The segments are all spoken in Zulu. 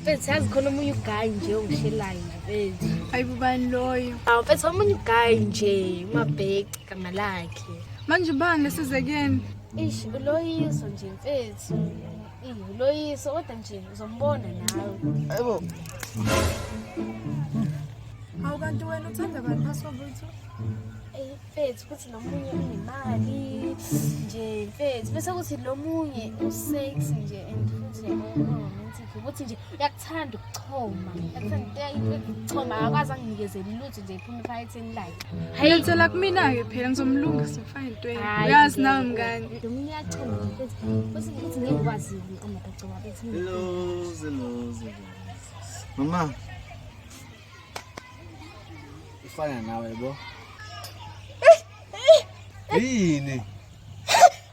Mfethu yazi khona omunye uguy nje ongishelayo nje mfethu. Hayi bubani loyo? Awu mfethu omunye uguy nje umabheki igama lakhe. Manje bani lesizekeni? Ish uloyiso nje mfethu. Uloyiso kodwa nje uzombona nawe. Hayibo. Hawu kanti wena uthanda bani phaswabutho? Mfethu kuthi nomunye unemali nje mfethu bese kuthi lomunye usexy nje and futhi romantic ukuthi nje uyakuthanda ukuchoma uyakuthanda ukuchoma akwazi anginikeze lutho nje iphuma ephaketheni lakhe. Hayi uthela kumina ke phela ngizomlungisa ufake into yini. Uyazi nawe mngani. Lomunye uyachoma mfethu bese kuthi ngeke ukwazi amabhacawa bethi. Hello. Mama. Ifana nawe yebo. Yini?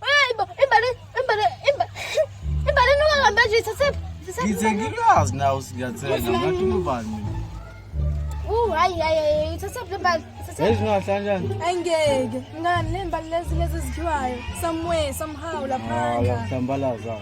Hayibo, imbale nokahamba nje sasephi? Ngizengikazi nawe siyathenga ngathi ubani mina. Hayi, sasephi imbale? Ezingahlanja. Angeke. Ngani lembali lezi zikhiwayo? Somewhere, somehow lapha. Yasambalaza.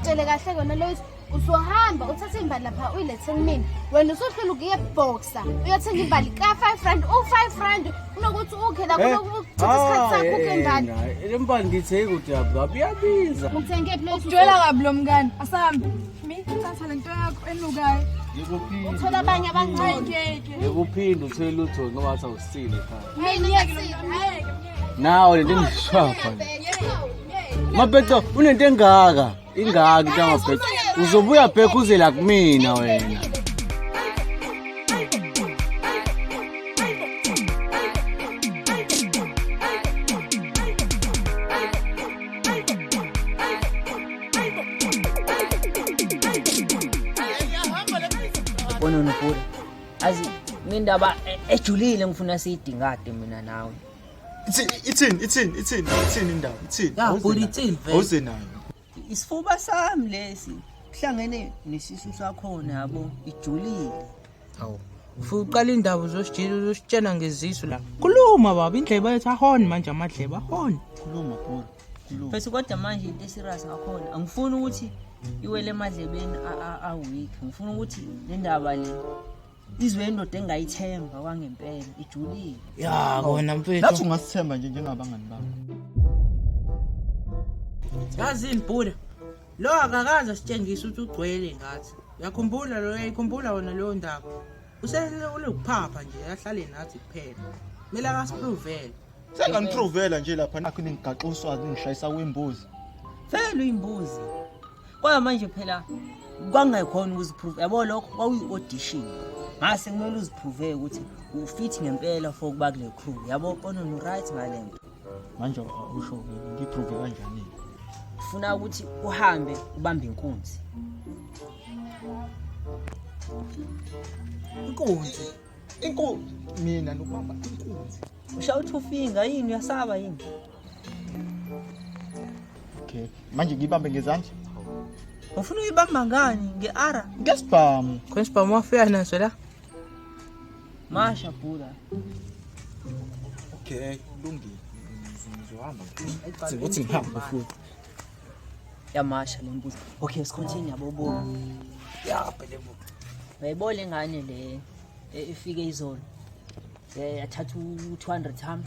Tshele kahle kona lo usohamba uthathe imbali lapha uyilethe kimi. Wena usohlula ukuye boxer. Uyothenga imbali ka 5 rand, u5 kunokuthi ukhe la kunokuthi isikhathi sakho ukhe imbali. Le mbali ngithe ukuthi ababi yabiza. Uthenge place Ujwayela kabi lo mngani. Asahambe. Mina uthatha lento yakho enukayo. Yikuphinde. uthola abanye abancane. Yikuphinde uthele lutho ngoba wathi awusile ekhaya. Ngeke. Nawe lento ngishapha. Mabheto unento engaka. Ingaka into mabheto. Uzobuya back uze la kumina wena. Bona nopura azi mindaba ejulile ngifuna siyidingade mina nawe Ithini indaba ithini ya budi ithini vele awuze nayo isifuba sami lesi kuhlangene nesisu sakhona yabo ijulile hawu ufuna uqala indaba uzositshena ngezisu la khuluma baba indlebe yethu ahona manje amadlebe ahona khuluma bro bese kodwa manje into eserious ngakhona angifuni ukuthi iwele emadlebeni week ngifuna ukuthi le ndaba le izwe indoda engayithemba kwangempela ijulile ya kona mfethu nathi ungasithemba nje njengabangani bakho yazi impula lo akakaza sitshengisa ukuthi ugcwele ngathi uyakhumbula lo uyayikhumbula wona leyo ndaba usele ukuphapha nje yahlale nathi kuphela kumele akasiprovele senganiprovela nje lapha nakho ningigaxa uswazi ngishayisa kwembuzi vele uyimbuzi kwa manje phela kwangayikhona ukuziprove yabo lokho kwakuyi-audition ngase kumele uziprove ukuthi ufit ngempela for ukuba kule crew yabo bona no right ngalento manje usho ngiprove kanjani ufuna ukuthi uhambe ubambe inkunzi inkunzi mina nokubamba inkunzi ushawuthi ufinga yini uyasaba yini okay manje ngibambe ngezandla ufuna uyibamba ngani ngeara ngesibhamu kwesibhamu wafika naso la masha bula okay kulungile ngizohamba uthi ngihamba futhi yamasha lembuzi okay let's continue yabo ya phela bayibole ngane le ifike izolo yathatha u200 ham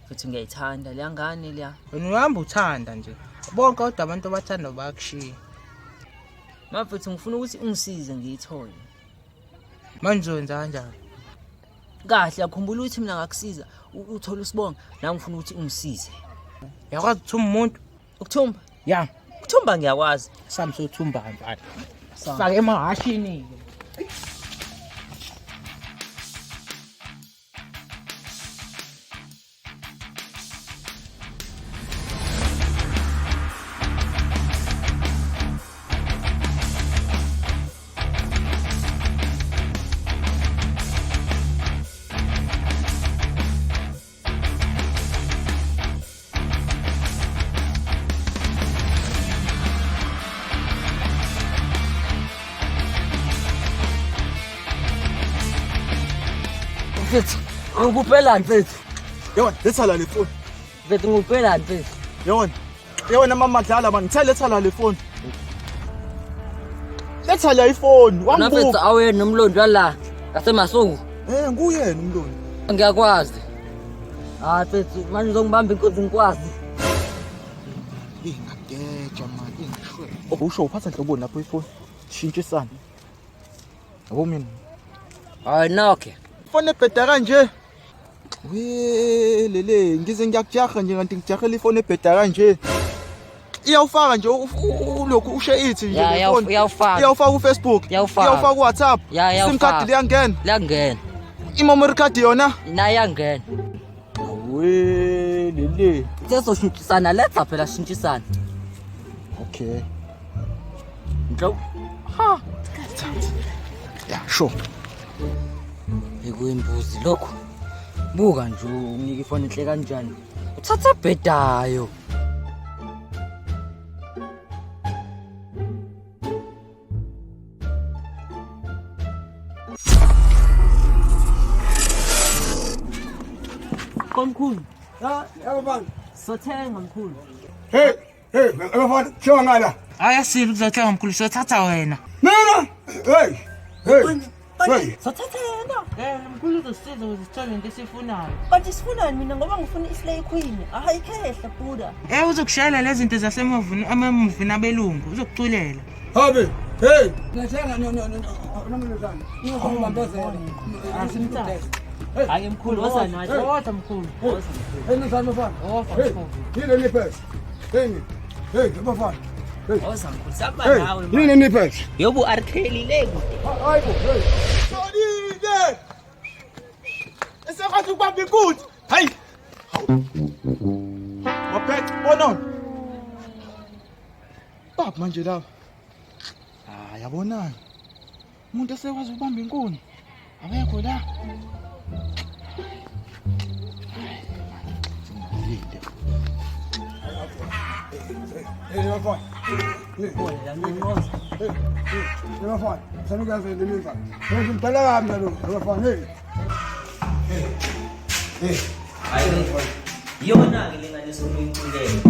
futhi ngiyayithanda le ngane leya wena uhamba uthanda nje bonke kodwa abantu abathanda bayakushiya mafethu ngifuna ukuthi ungisize ngiyithole manje wenza kanjani kahle yakhumbula ukuthi mina ngakusiza uthola usibonga nami ngifuna ukuthi ungisize yakwazi ukuthuma umuntu ukuthumba ya ukuthumba ngiyakwazi sami sothumba kanjani fake emahashini mfethu ngikupela mfethu yona lethala le phone mfethu ngikupela mfethu yona Yewena mama Madlala man, letha la le phone. Letha la iphone. Nafethu awena nomlondo wala ngasemasuku. Nguyena umlondo. Ngiyakwazi. Fethu manje uzongibamba inkunzi ngikwazi. Ingageja man, ingishwe. Usho uphatha nhlobo lapho iphone. Shintshisana. Yabo mina. Hayi nokhe. Phone ebheda kanje. Lele, ngize ngiyakujaha nje kanti ngijahela iphone ebheda kanje. Iyawufaka nje ulokhu ushe ithi nje phone. Iyawufaka uFacebook. Iyawufaka uWhatsApp. SIM card liyangena. Liyangena. Memory card yona. Nayangena. Lele. Sesoshintshisana letha phela shintshisana. Okay. Nglo. Ha. Yeah, sure. Ekuyimbuzi lokho. Buka nje unike ifoni enhle kanjani. Uthatha ebhedayo. Komkhulu. Abafana. Sothenga mkhulu. Hey, abafana, shiwa ngala. Ayasile ukuzothenga mkhulu sothatha wena. Mina. Hey. Sothatha yena. Mkhulu uzosiza uzithole into esifunayo. Kanti sifunani mina ngoba ngifuna islay queen. Hayi khehla buda. Uzokushayela lezi zinto zasemuvini amamuvini abelungu uzokuculela. Habe. Hey. Nathenga no. Nomluzana. Ngizobambezela. Asimthatha. Hayi mkhulu wasanathi. Wodwa mkhulu. Hey, nizama bafana. Wodwa mkhulu. Yini nipesi? Hey, bafana. Awusa mkhulu saba nawe. Yini nipesi? Yobu arkheli lego. Hayibo, hey. Solide. Esekwazi ukubamba inkunzi. Hayi. Maphethe bonona. Baba manje la. Yabonana. Umuntu esekwazi ukubamba inkunzi. Abekho la. Hey, bafana. Bafana, sanukaze ndimisa. Ngimthala kamna lo, bafana. Hey. Yona ke lenganiso loyiculele.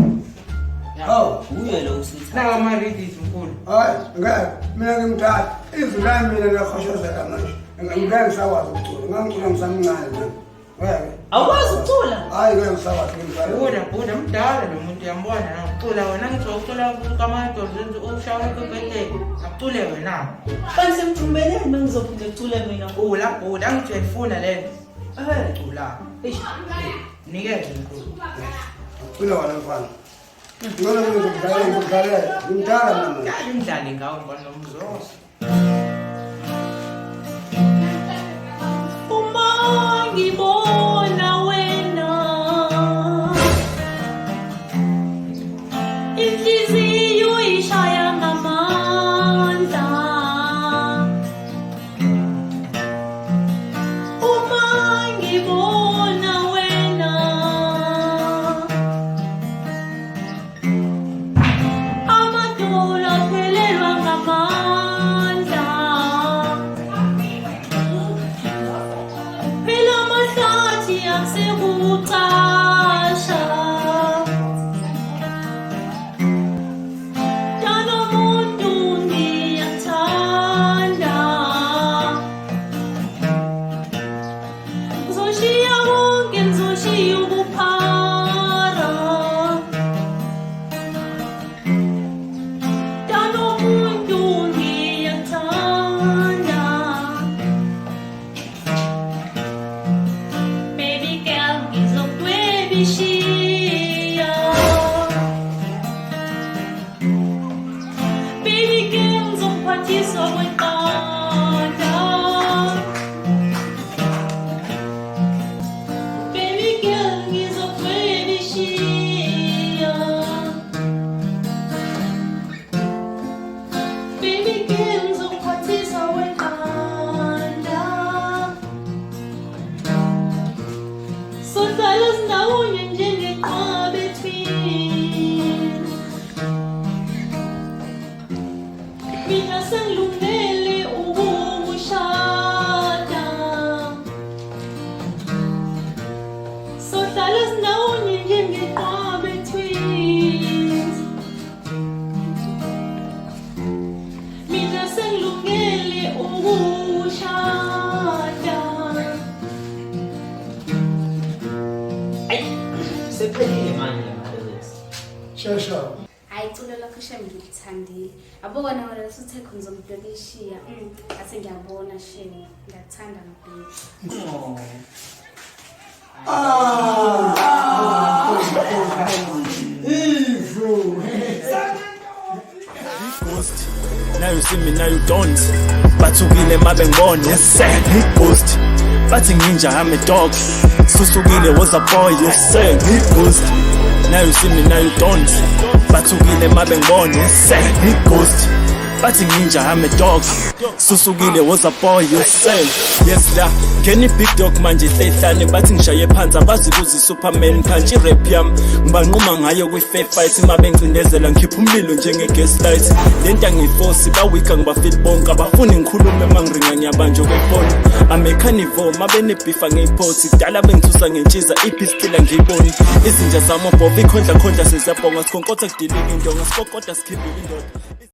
Uye lo usithatha. Nawa maridis mkhulu. Hayi, ngeke mina ngimthatha. Izwi lami mina liyakhoshoza manje. Ngeke ngisakwazi ukucula. Ngangicula ngisamncane manje. Ngeke. Awukwazi ukucula? Hayi ngeke ngisakwazi ngimthatha. Buda mdala lo muntu yambona na ucula wena ngithi ucula kamadozinzi ushawe kubhedeke. Akucule wena. Kanti semthumbeleni mangizophinda ecule mina. Buda ngithi uyayifuna lento. Cula. Nikeze mkhulu. Cula wena mfana. Ngona ngimdlalela. Ngimdala mama. Imdlali ngawo ngibona nomzozo. Uma ngibona wena inhliziyo ishaya ngamandla. Uma ngibona wena amadolo aphelelwa ngamandla. Phela amahlathi akusekucasha. Tanomuntu ngiyathanda. Ngizoshiya konke ngizoshiya ubuphara. Tanomuntu ngiyathanda. Baby girl, ngizokudwebishiya. Baby girl, ngizokuphathisa kweqanda. Baby girl, ngizokudwebishiya. Baby girl, ngizokuphathisa kweqanda. Sohlala sindawonye njengeqwa between. Mina sengilungele Shasha. Hayi iculo lakho Shem ngilithandile. Abona wena lesuthe khona zomdokishiya. Ase ngiyabona Shem. Ngiyathanda ngempela. Ghost. Now you see me, now you don't. Bathukile mabengibone, yes sir, ghost. Bathi ninja, I'm a dog. Susukile was a boy, yes sir, ghost. Now you see me, now you don't. Bathukile mabengibone, yes sir, ghost. Bathi ninja, I'm a dog. Susukile was a boy, yes sir. Yes la, Kenny big dog manje sehlane bathi ngishaye phansi abazi kuzi Superman punch rap yami ngibanquma ngayo kwi fair fight mabengcindezela ngikhipha umlilo njenge gas light lenta ngiforce bawika ngibafeel bonke abafuni ngikhulume mangiringa ngiyabanjwa kwefoni amekhanivo mabene bifa ngeport kudala bengithusa ngentshiza ipistila ngiyiboni izinja zama bob ikhondla khondla sezabonga sikhonkotha kudilika indonga sikokota sikhiphe indoda